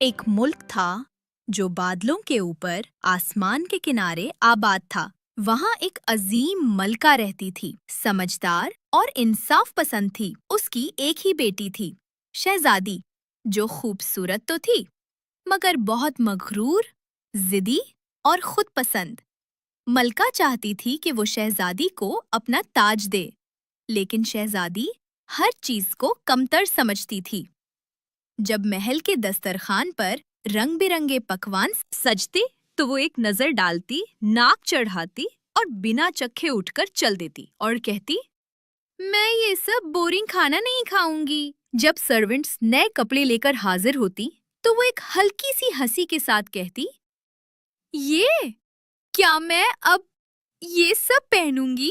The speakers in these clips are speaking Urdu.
ایک ملک تھا جو بادلوں کے اوپر آسمان کے کنارے آباد تھا۔ وہاں ایک عظیم ملکہ رہتی تھی، سمجھدار اور انصاف پسند تھی۔ اس کی ایک ہی بیٹی تھی، شہزادی، جو خوبصورت تو تھی مگر بہت مغرور، ضدی اور خود پسند۔ ملکہ چاہتی تھی کہ وہ شہزادی کو اپنا تاج دے، لیکن شہزادی ہر چیز کو کمتر سمجھتی تھی۔ جب محل کے دسترخوان پر رنگ برنگے پکوان سجتے تو وہ ایک نظر ڈالتی، ناک چڑھاتی اور بنا چکھے اٹھ کر چل دیتی اور کہتی، میں یہ سب بورنگ کھانا نہیں کھاؤں گی۔ جب سرونٹس نئے کپڑے لے کر حاضر ہوتی تو وہ ایک ہلکی سی ہنسی کے ساتھ کہتی، یہ کیا میں اب یہ سب پہنوں گی؟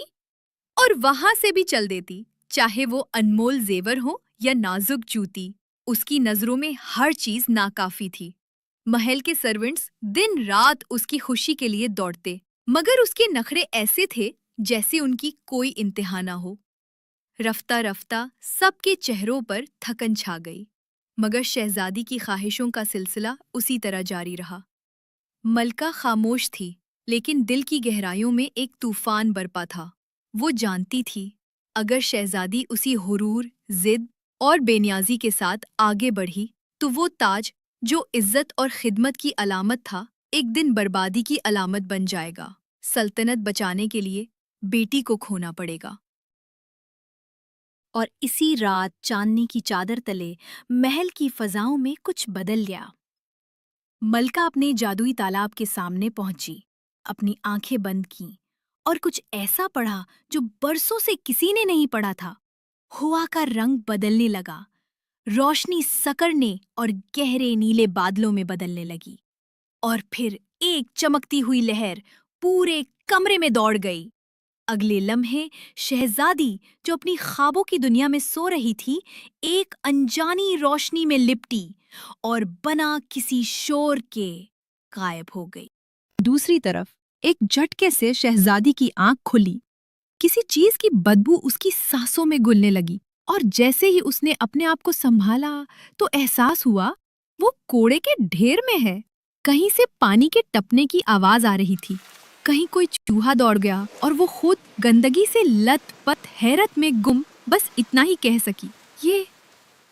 اور وہاں سے بھی چل دیتی، چاہے وہ انمول زیور ہو یا نازک جوتی۔ اس کی نظروں میں ہر چیز ناکافی تھی۔ محل کے سرونٹس دن رات اس کی خوشی کے لیے دوڑتے، مگر اس کے نخرے ایسے تھے جیسے ان کی کوئی انتہا نہ ہو۔ رفتہ رفتہ سب کے چہروں پر تھکن چھا گئی، مگر شہزادی کی خواہشوں کا سلسلہ اسی طرح جاری رہا۔ ملکہ خاموش تھی، لیکن دل کی گہرائیوں میں ایک طوفان برپا تھا۔ وہ جانتی تھی اگر شہزادی اسی غرور، ضد اور بے نیازی کے ساتھ آگے بڑھی تو وہ تاج جو عزت اور خدمت کی علامت تھا ایک دن بربادی کی علامت بن جائے گا۔ سلطنت بچانے کے لیے بیٹی کو کھونا پڑے گا۔ اور اسی رات چاندنی کی چادر تلے محل کی فضاؤں میں کچھ بدل گیا۔ ملکہ اپنے جادوئی تالاب کے سامنے پہنچی، اپنی آنکھیں بند کیں اور کچھ ایسا پڑھا جو برسوں سے کسی نے نہیں پڑھا تھا۔ ہوا کا رنگ بدلنے لگا، روشنی سکڑنے اور گہرے نیلے بادلوں میں بدلنے لگی، اور پھر ایک چمکتی ہوئی لہر پورے کمرے میں دوڑ گئی۔ اگلے لمحے شہزادی جو اپنی خوابوں کی دنیا میں سو رہی تھی ایک انجانی روشنی میں لپٹی اور بنا کسی شور کے غائب ہو گئی۔ دوسری طرف ایک جھٹکے سے شہزادی کی آنکھ کھلی، کسی چیز کی بدبو اس کی سانسوں میں گھلنے لگی، اور جیسے ہی اس نے اپنے آپ کو سنبھالا تو احساس ہوا وہ کوڑے کے ڈھیر میں ہے۔ کہیں سے پانی کے ٹپنے کی آواز آ رہی تھی، کہیں کوئی چوہا دوڑ گیا، اور وہ خود گندگی سے لت پت حیرت میں گم بس اتنا ہی کہہ سکی، یہ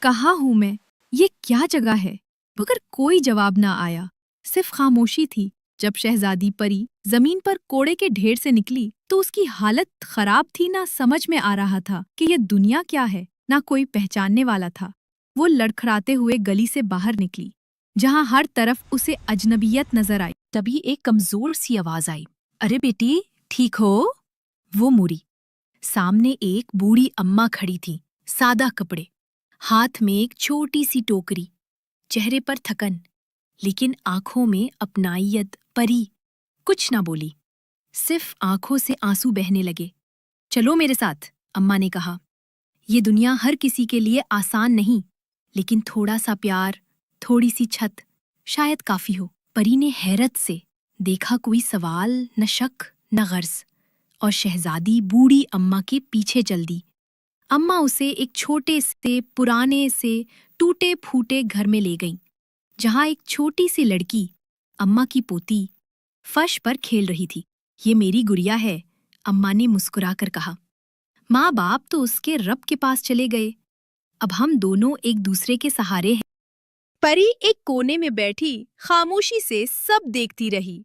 کہاں ہوں میں؟ یہ کیا جگہ ہے؟ مگر کوئی جواب نہ آیا، صرف خاموشی تھی۔ جب شہزادی پری زمین پر کوڑے کے ڈھیر سے نکلی تو اس کی حالت خراب تھی، نہ سمجھ میں آ رہا تھا کہ یہ دنیا کیا ہے، نہ کوئی پہچاننے والا تھا۔ وہ لڑکھڑاتے ہوئے گلی سے باہر نکلی، جہاں ہر طرف اسے اجنبیت نظر آئی۔ تبھی ایک کمزور سی آواز آئی، ارے بیٹی، ٹھیک ہو؟ وہ موڑی، سامنے ایک بوڑھی اماں کھڑی تھی، سادہ کپڑے، ہاتھ میں ایک چھوٹی سی ٹوکری، چہرے پر تھکن، لیکن آنکھوں میں اپنائیت۔ پری کچھ نہ بولی، صرف آنکھوں سے آنسو بہنے لگے۔ چلو میرے ساتھ، اماں نے کہا، یہ دنیا ہر کسی کے لیے آسان نہیں، لیکن تھوڑا سا پیار، تھوڑی سی چھت شاید کافی ہو۔ پری نے حیرت سے دیکھا، کوئی سوال نہ شک نہ غرض، اور شہزادی بوڑھی اماں کے پیچھے چل دی۔ اماں اسے ایک چھوٹے سے پرانے سے ٹوٹے پھوٹے گھر میں لے گئیں، جہاں ایک چھوٹی سی لڑکی، اماں کی پوتی، فرش پر کھیل رہی تھی۔ یہ میری گڑیا ہے، اماں نے مسکرا کر کہا۔ ماں باپ تو اس کے رب کے پاس چلے گئے، اب ہم دونوں ایک دوسرے کے سہارے ہیں۔ پری ایک کونے میں بیٹھی خاموشی سے سب دیکھتی رہی۔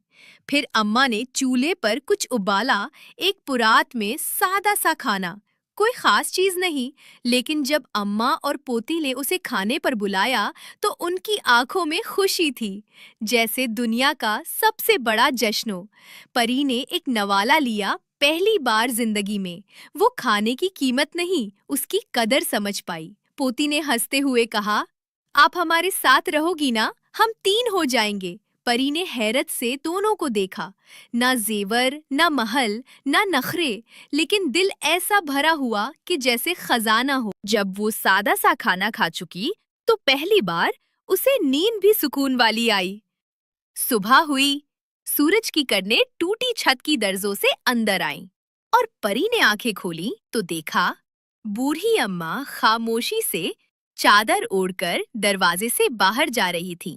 پھر اماں نے چولہے پر کچھ ابالا، ایک پرات میں سادہ سا کھانا، کوئی خاص چیز نہیں، لیکن جب اماں اور پوتی نے اسے کھانے پر بلایا تو ان کی آنکھوں میں خوشی تھی، جیسے دنیا کا سب سے بڑا جشن ہو۔ پری نے ایک نوالا لیا، پہلی بار زندگی میں وہ کھانے کی قیمت نہیں، اس کی قدر سمجھ پائی۔ پوتی نے ہنستے ہوئے کہا، آپ ہمارے ساتھ رہو گی نا؟ ہم 3 ہو جائیں گے۔ پری نے حیرت سے دونوں کو دیکھا، نہ زیور، نہ محل، نہ نخرے، لیکن دل ایسا بھرا ہوا کہ جیسے خزانہ ہو۔ جب وہ سادہ سا کھانا کھا چکی تو پہلی بار اسے نیند بھی سکون والی آئی۔ صبح ہوئی، سورج کی کرنیں ٹوٹی چھت کی درزوں سے اندر آئیں، اور پری نے آنکھیں کھولی تو دیکھا بوڑھی اماں خاموشی سے چادر اوڑھ کر دروازے سے باہر جا رہی تھی۔